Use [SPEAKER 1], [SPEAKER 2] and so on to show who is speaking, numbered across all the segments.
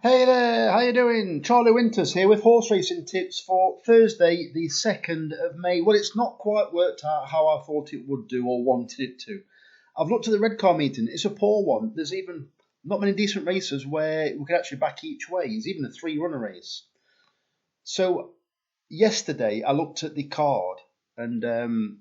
[SPEAKER 1] Hey there, how you doing? Charlie Winters here with horse racing tips for Thursday, the 2nd of May. Well, it's not quite worked out how I thought it would do or wanted it to. I've looked at the Redcar meeting. It's a poor one. There's even not many decent races where we could actually back each way. It's even a 3-runner race. So yesterday I looked at the card and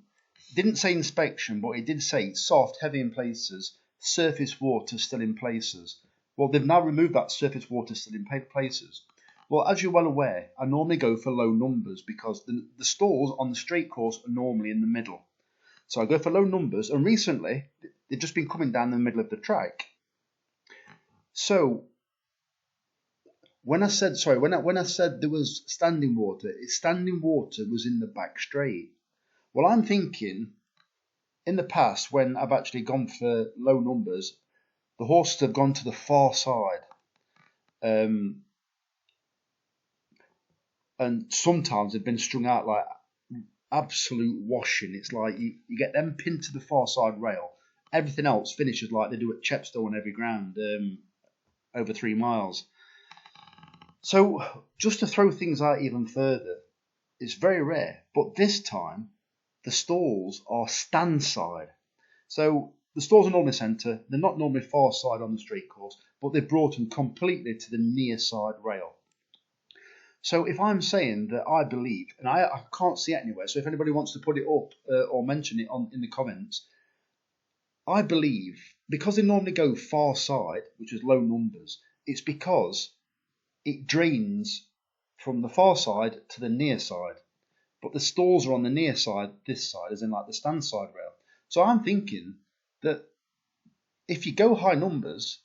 [SPEAKER 1] didn't say inspection, but it did say soft, heavy in places, surface water still in places. Well, they've now removed that surface water still in places. Well, as you're well aware, I normally go for low numbers because the stalls on the straight course are normally in the middle. So I go for low numbers, and recently they've just been coming down the middle of the track. So when I said there was standing water, standing water was in the back straight. Well, I'm thinking in the past when I've actually gone for low numbers, the horses have gone to the far side, and sometimes they've been strung out like absolute washing. It's like you get them pinned to the far side rail. Everything else finishes like they do at Chepstow on every ground, over 3 miles. So just to throw things out even further, it's very rare, but this time the stalls are stand side. So the stalls are normally centre, they're not normally far side on the straight course, but they've brought them completely to the near side rail. So if I'm saying that I believe, and I can't see it anywhere, so if anybody wants to put it up or mention it in the comments, I believe because they normally go far side, which is low numbers, it's because it drains from the far side to the near side. But the stalls are on the near side, this side, as in like the stand side rail. So I'm thinking that if you go high numbers,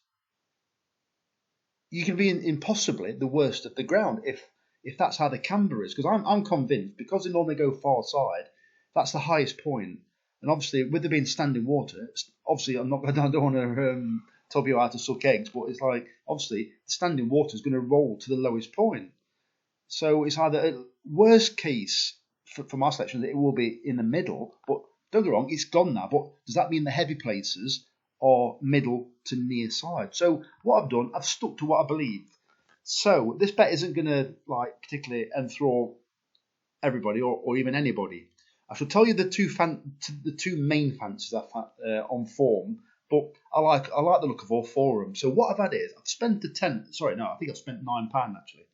[SPEAKER 1] you can be in possibly the worst of the ground if that's how the camber is. Because I'm convinced, because they normally go far side, that's the highest point. And obviously, with there being standing water, obviously I don't want to tell you how to suck eggs, but it's like, obviously, the standing water is going to roll to the lowest point. So it's either, worst case for my selection, that it will be in the middle, but don't get me wrong, it's gone now, but does that mean the heavy places are middle to near side? So what I've done, I've stuck to what I believe. So this bet isn't going to like particularly enthrall everybody or even anybody. I shall tell you the two main fancies I've had on form, but I like the look of all four of them. So what I've had is I've spent I think I've spent £9 actually.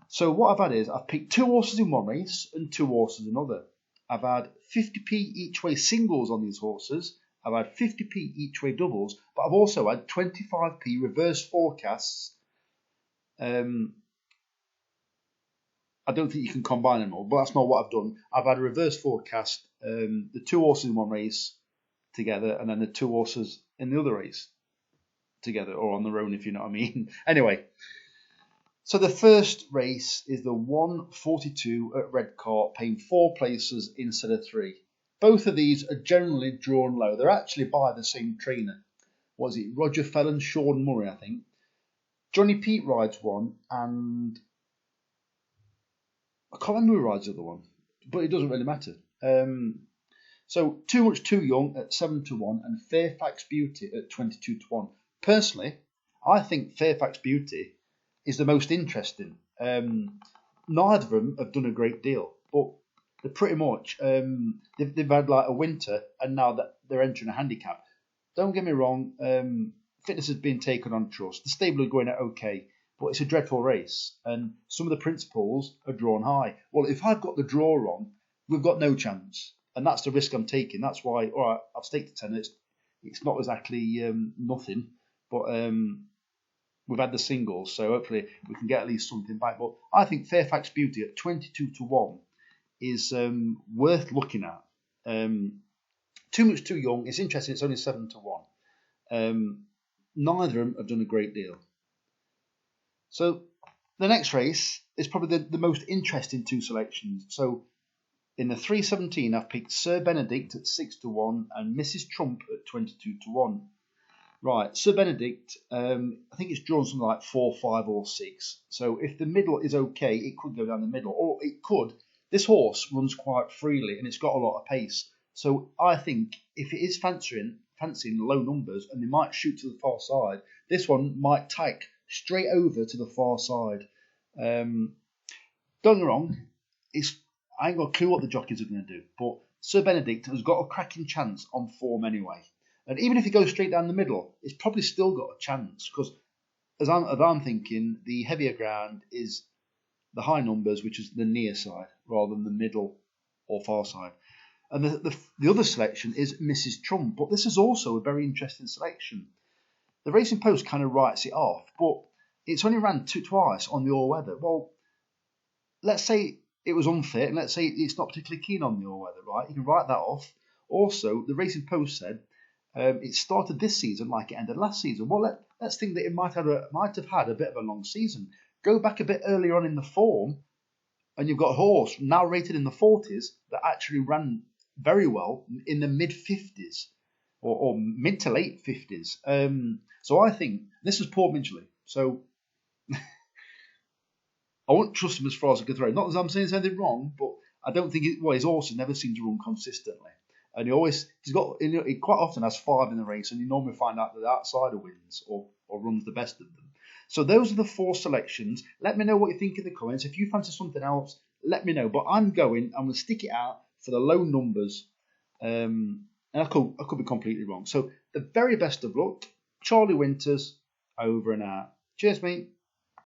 [SPEAKER 1] So what I've had is I've picked 2 horses in one race and 2 horses in another. I've had 50p each way singles on these horses. I've had 50p each way doubles, but I've also had 25p reverse forecasts. I don't think you can combine them all, but that's not what I've done. I've had a reverse forecast, the 2 horses in one race together, and then the 2 horses in the other race together, or on their own, if you know what I mean. Anyway, so the first race is the 142 at Redcar, paying 4 places instead of 3. Both of these are generally drawn low. They're actually by the same trainer. Was it Roger Fellon, Sean Murray, I think. Johnny Pete rides one, and I can't remember who rides the other one, but it doesn't really matter. So Too Much Too Young at 7-1 and Fairfax Beauty at 22-1. Personally, I think Fairfax Beauty is the most interesting. Neither of them have done a great deal, but they're pretty much they've had like a winter, and now that they're entering a handicap. Don't get me wrong, fitness has been taken on trust. The stable are going out okay, but it's a dreadful race, and some of the principals are drawn high. Well, if I've got the draw on, we've got no chance, and that's the risk I'm taking. That's why, all right, I've staked the 10. It's not exactly nothing, but we've had the singles, so hopefully we can get at least something back. But I think Fairfax Beauty at 22-1 is worth looking at. Too Much Too Young, it's interesting, it's only 7-1. Neither of them have done a great deal. So the next race is probably the most interesting 2 selections. So in the 317, I've picked Sir Benedict at 6-1 and Mrs. Trump at 22-1. Right, Sir Benedict, I think it's drawn something like 4, 5 or 6. So if the middle is okay, it could go down the middle. Or it could. This horse runs quite freely and it's got a lot of pace. So I think if it is fancying low numbers and they might shoot to the far side, this one might tack straight over to the far side. Don't get me wrong, I ain't got a clue what the jockeys are going to do, but Sir Benedict has got a cracking chance on form anyway. And even if he goes straight down the middle, it's probably still got a chance because, as I'm thinking, the heavier ground is the high numbers, which is the near side, rather than the middle or far side. And the other selection is Mrs. Trump, but this is also a very interesting selection. The Racing Post kind of writes it off, but it's only ran twice on the all-weather. Well, let's say it was unfit, and let's say it's not particularly keen on the all-weather, right? You can write that off. Also, the Racing Post said it started this season like it ended last season. Well, let's think that it might have had a bit of a long season. Go back a bit earlier on in the form, and you've got a horse now rated in the 40s that actually ran very well in the mid-50s or mid to late 50s. So I think this is Paul Midgley. So I won't trust him as far as I can throw. Not as I'm saying anything wrong, but I don't think his horses never seem to run consistently. And he quite often has 5 in the race, and you normally find out that the outsider wins or runs the best of them. So those are the 4 selections. Let me know what you think in the comments. If you fancy something else, let me know. But I'm going to stick it out for the low numbers. And I could be completely wrong. So the very best of luck. Charlie Winters, over and out. Cheers, mate.